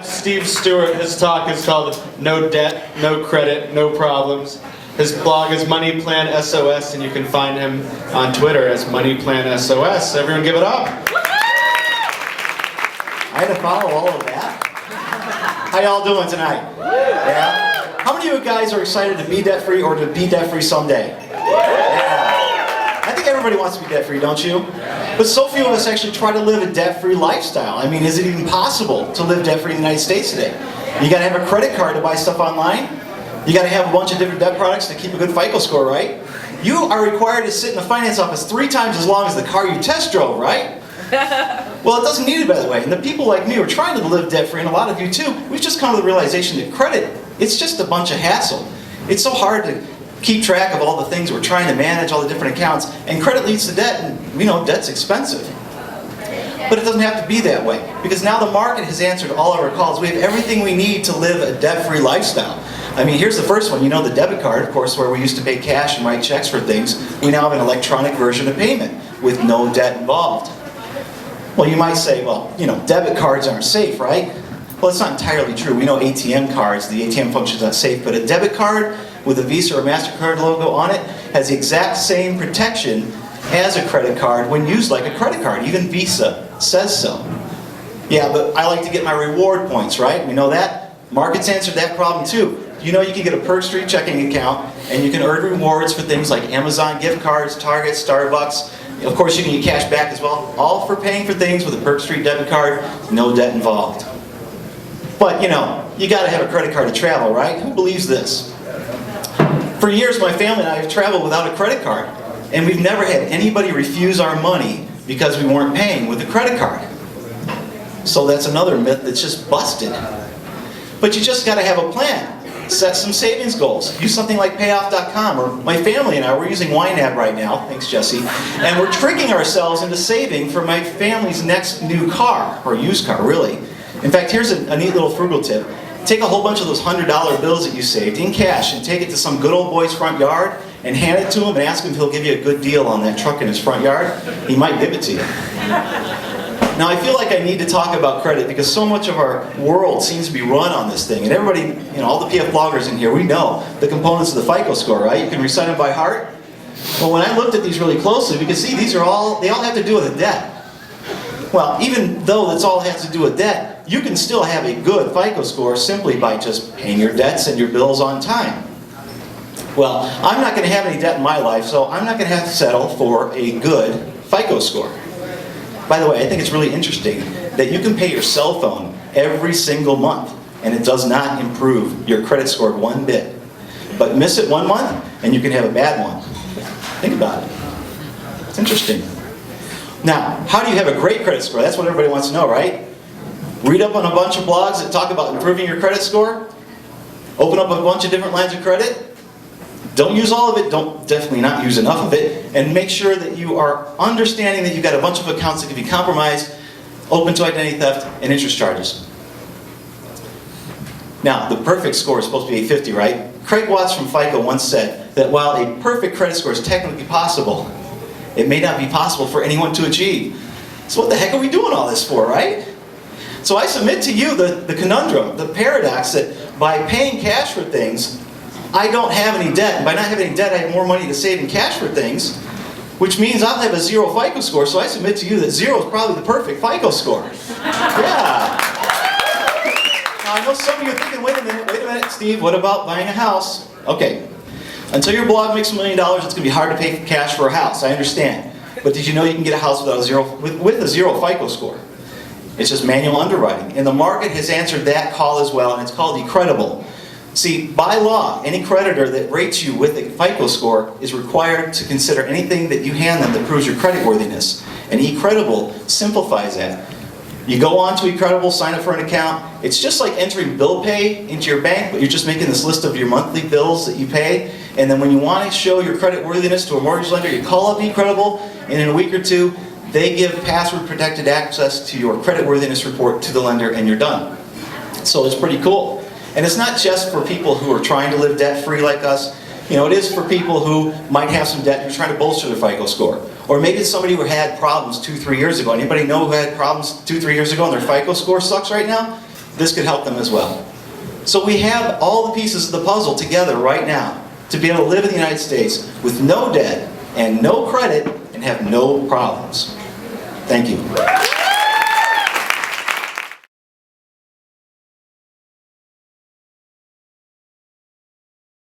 Steve Stewart. His talk is called No Debt, No Credit, No Problems. His blog is Money Plan SOS, and you can find him on Twitter as Money Plan SOS. Everyone give it up. I had to follow all of that. How y'all doing tonight? Yeah? How many of you guys are excited to be debt-free or to be debt-free someday? Yeah. I think everybody wants to be debt-free, don't you? But so few of us actually try to live a debt-free lifestyle. I mean, is it even possible to live debt-free in the United States today? You gotta have a credit card to buy stuff online. You gotta have a bunch of different debt products to keep a good FICO score, right? You are required to sit in the finance office 3 times as long as the car you test drove, right? Well, it doesn't need it, by the way. And the people like me who are trying to live debt-free, and a lot of you too, we've just come to the realization that credit, it's just a bunch of hassle. It's so hard to keep track of all the things we're trying to manage, all the different accounts, and credit leads to debt, and we know debt's expensive. But it doesn't have to be that way, because now the market has answered all of our calls. We have everything we need to live a debt-free lifestyle. I mean, here's the first one. You know, the debit card, of course, where we used to pay cash and write checks for things. We now have an electronic version of payment with no debt involved. Well, you might say, well, you know, debit cards aren't safe, right? Well, it's not entirely true. We know ATM cards, the ATM function's not safe, but a debit card with a Visa or MasterCard logo on it has the exact same protection as a credit card when used like a credit card. Even Visa says so. Yeah, but I like to get my reward points, right? We know that. Markets answered that problem too. You know you can get a Perk Street checking account and you can earn rewards for things like Amazon gift cards, Target, Starbucks. Of course you can get cash back as well, all for paying for things with a Perk Street debit card, no debt involved. But you know, you gotta have a credit card to travel, right? Who believes this? For years my family and I have traveled without a credit card, and we've never had anybody refuse our money because we weren't paying with a credit card. So that's another myth that's just busted. But you just gotta have a plan. Set some savings goals. Use something like payoff.com, or my family and I, we're using YNAB right now, thanks Jesse, and we're tricking ourselves into saving for my family's next new car, or used car really. In fact, here's a neat little frugal tip. Take a whole bunch of those $100 bills that you saved in cash and take it to some good old boy's front yard and hand it to him and ask him if he'll give you a good deal on that truck in his front yard. He might give it to you. Now I feel like I need to talk about credit because so much of our world seems to be run on this thing. And everybody, you know, all the PF bloggers in here, we know the components of the FICO score, right? You can recite them by heart. Well, when I looked at these really closely, we can see they all have to do with a debt. Well, even though that's all has to do with debt, you can still have a good FICO score simply by just paying your debts and your bills on time. Well, I'm not going to have any debt in my life, so I'm not going to have to settle for a good FICO score. By the way, I think it's really interesting that you can pay your cell phone every single month and it does not improve your credit score one bit. But miss it 1 month and you can have a bad one. Think about it. It's interesting. Now, how do you have a great credit score? That's what everybody wants to know, right? Read up on a bunch of blogs that talk about improving your credit score. Open up a bunch of different lines of credit. Don't use all of it, definitely not use enough of it, and make sure that you are understanding that you've got a bunch of accounts that can be compromised, open to identity theft, and interest charges. Now, the perfect score is supposed to be 850, right? Craig Watts from FICO once said that while a perfect credit score is technically possible, it may not be possible for anyone to achieve. So what the heck are we doing all this for, right? So I submit to you the conundrum, the paradox that by paying cash for things, I don't have any debt, and by not having any debt, I have more money to save in cash for things, which means I'll have a 0 FICO score, so I submit to you that 0 is probably the perfect FICO score. Yeah. Now, I know some of you are thinking, wait a minute, Steve, what about buying a house? Okay, until your blog makes $1 million, it's going to be hard to pay cash for a house, I understand. But did you know you can get a house without with a 0 FICO score? It's just manual underwriting, and the market has answered that call as well, and it's called eCredible. See, by law, any creditor that rates you with a FICO score is required to consider anything that you hand them that proves your creditworthiness. And eCredible simplifies that. You go on to eCredible, sign up for an account. It's just like entering bill pay into your bank, but you're just making this list of your monthly bills that you pay. And then when you want to show your creditworthiness to a mortgage lender, you call up eCredible, and in a week or two, they give password-protected access to your creditworthiness report to the lender, and you're done. So it's pretty cool. And it's not just for people who are trying to live debt-free like us. You know, it is for people who might have some debt and are trying to bolster their FICO score. Or maybe it's somebody who had problems 2-3 years ago. Anybody know who had problems 2-3 years ago and their FICO score sucks right now? this could help them as well. So we have all the pieces of the puzzle together right now to be able to live in the United States with no debt and no credit and have no problems. Thank you.